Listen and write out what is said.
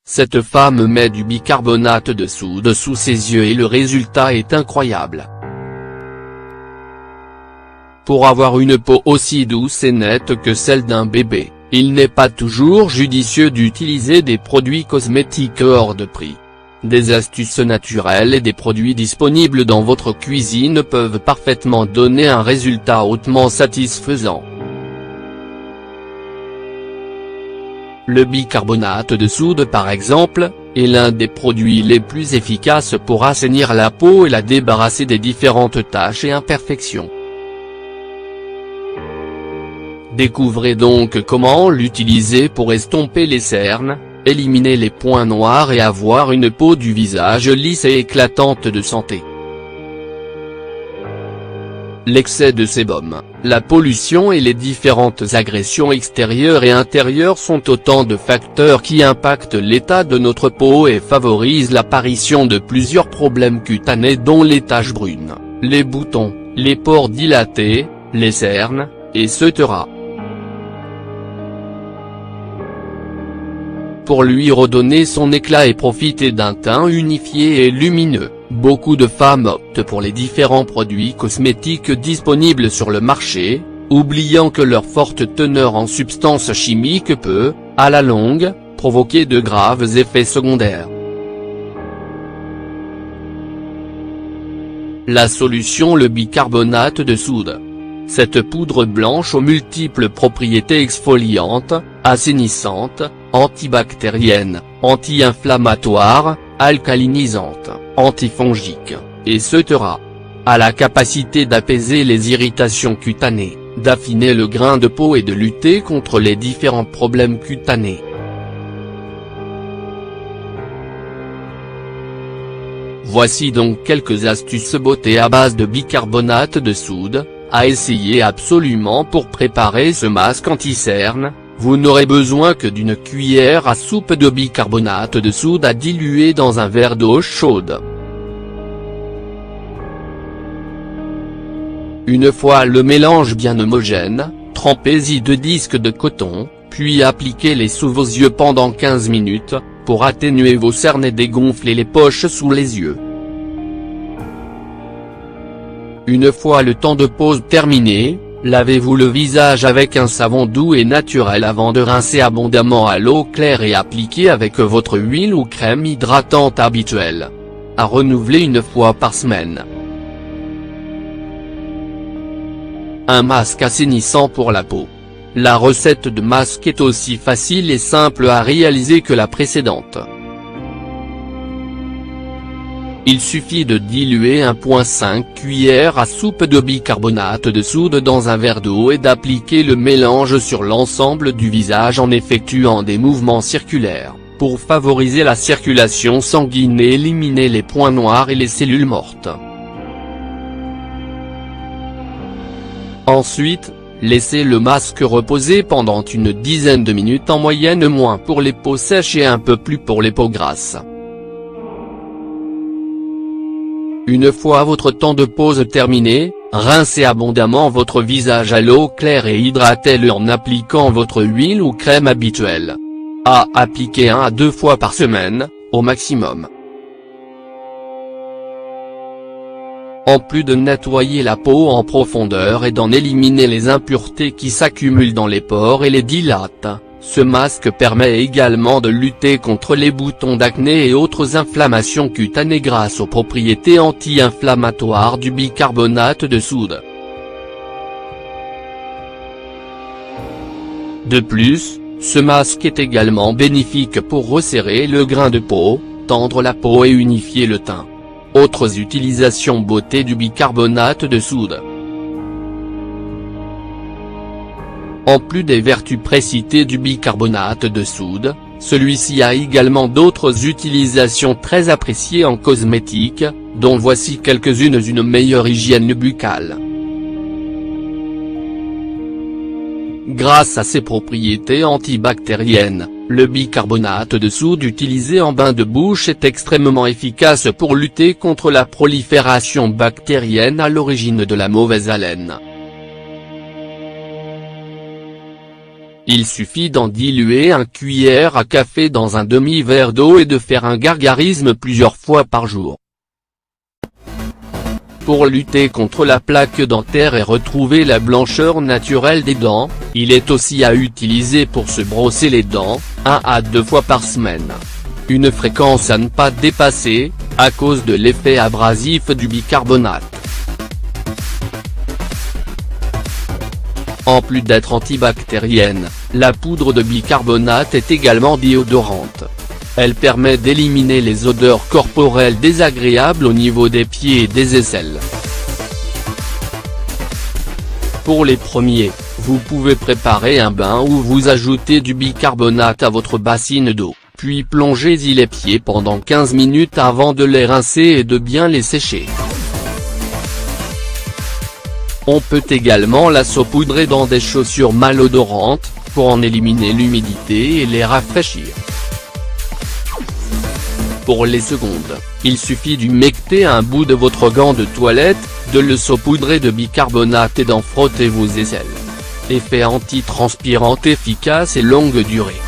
Cette femme met du bicarbonate de soude sous ses yeux et le résultat est incroyable. Pour avoir une peau aussi douce et nette que celle d'un bébé, il n'est pas toujours judicieux d'utiliser des produits cosmétiques hors de prix. Des astuces naturelles et des produits disponibles dans votre cuisine peuvent parfaitement donner un résultat hautement satisfaisant. Le bicarbonate de soude par exemple, est l'un des produits les plus efficaces pour assainir la peau et la débarrasser des différentes taches et imperfections. Découvrez donc comment l'utiliser pour estomper les cernes, éliminer les points noirs et avoir une peau du visage lisse et éclatante de santé. L'excès de sébum, la pollution et les différentes agressions extérieures et intérieures sont autant de facteurs qui impactent l'état de notre peau et favorisent l'apparition de plusieurs problèmes cutanés dont les taches brunes, les boutons, les pores dilatés, les cernes, etc. Pour lui redonner son éclat et profiter d'un teint unifié et lumineux, beaucoup de femmes optent pour les différents produits cosmétiques disponibles sur le marché, oubliant que leur forte teneur en substances chimiques peut, à la longue, provoquer de graves effets secondaires. La solution: le bicarbonate de soude. Cette poudre blanche aux multiples propriétés exfoliantes, assainissantes, antibactériennes, anti-inflammatoires, alcalinisantes, antifongiques, etc. a la capacité d'apaiser les irritations cutanées, d'affiner le grain de peau et de lutter contre les différents problèmes cutanés. Voici donc quelques astuces beauté à base de bicarbonate de soude, à essayer absolument pour préparer ce masque anti-cernes. Vous n'aurez besoin que d'une cuillère à soupe de bicarbonate de soude à diluer dans un verre d'eau chaude. Une fois le mélange bien homogène, trempez-y 2 disques de coton, puis appliquez-les sous vos yeux pendant 15 minutes, pour atténuer vos cernes et dégonfler les poches sous les yeux. Une fois le temps de pause terminé, lavez-vous le visage avec un savon doux et naturel avant de rincer abondamment à l'eau claire et appliquer avec votre huile ou crème hydratante habituelle. À renouveler une fois par semaine. Un masque assainissant pour la peau. La recette de masque est aussi facile et simple à réaliser que la précédente. Il suffit de diluer 1,5 cuillère à soupe de bicarbonate de soude dans un verre d'eau et d'appliquer le mélange sur l'ensemble du visage en effectuant des mouvements circulaires, pour favoriser la circulation sanguine et éliminer les points noirs et les cellules mortes. Ensuite, laissez le masque reposer pendant une dizaine de minutes en moyenne, moins pour les peaux sèches et un peu plus pour les peaux grasses. Une fois votre temps de pause terminé, rincez abondamment votre visage à l'eau claire et hydratez-le en appliquant votre huile ou crème habituelle. À appliquer 1 à 2 fois par semaine, au maximum. En plus de nettoyer la peau en profondeur et d'en éliminer les impuretés qui s'accumulent dans les pores et les dilatent, ce masque permet également de lutter contre les boutons d'acné et autres inflammations cutanées grâce aux propriétés anti-inflammatoires du bicarbonate de soude. De plus, ce masque est également bénéfique pour resserrer le grain de peau, tendre la peau et unifier le teint. Autres utilisations beauté du bicarbonate de soude. En plus des vertus précitées du bicarbonate de soude, celui-ci a également d'autres utilisations très appréciées en cosmétique, dont voici quelques-unes. Une meilleure hygiène buccale. Grâce à ses propriétés antibactériennes, le bicarbonate de soude utilisé en bain de bouche est extrêmement efficace pour lutter contre la prolifération bactérienne à l'origine de la mauvaise haleine. Il suffit d'en diluer 1 cuillère à café dans un demi-verre d'eau et de faire un gargarisme plusieurs fois par jour. Pour lutter contre la plaque dentaire et retrouver la blancheur naturelle des dents, il est aussi à utiliser pour se brosser les dents, 1 à 2 fois par semaine. Une fréquence à ne pas dépasser, à cause de l'effet abrasif du bicarbonate. En plus d'être antibactérienne, la poudre de bicarbonate est également déodorante. Elle permet d'éliminer les odeurs corporelles désagréables au niveau des pieds et des aisselles. Pour les premiers, vous pouvez préparer un bain où vous ajoutez du bicarbonate à votre bassine d'eau, puis plongez-y les pieds pendant 15 minutes avant de les rincer et de bien les sécher. On peut également la saupoudrer dans des chaussures malodorantes, pour en éliminer l'humidité et les rafraîchir. Pour les secondes, il suffit d'humecter un bout de votre gant de toilette, de le saupoudrer de bicarbonate et d'en frotter vos aisselles. Effet antitranspirant efficace et longue durée.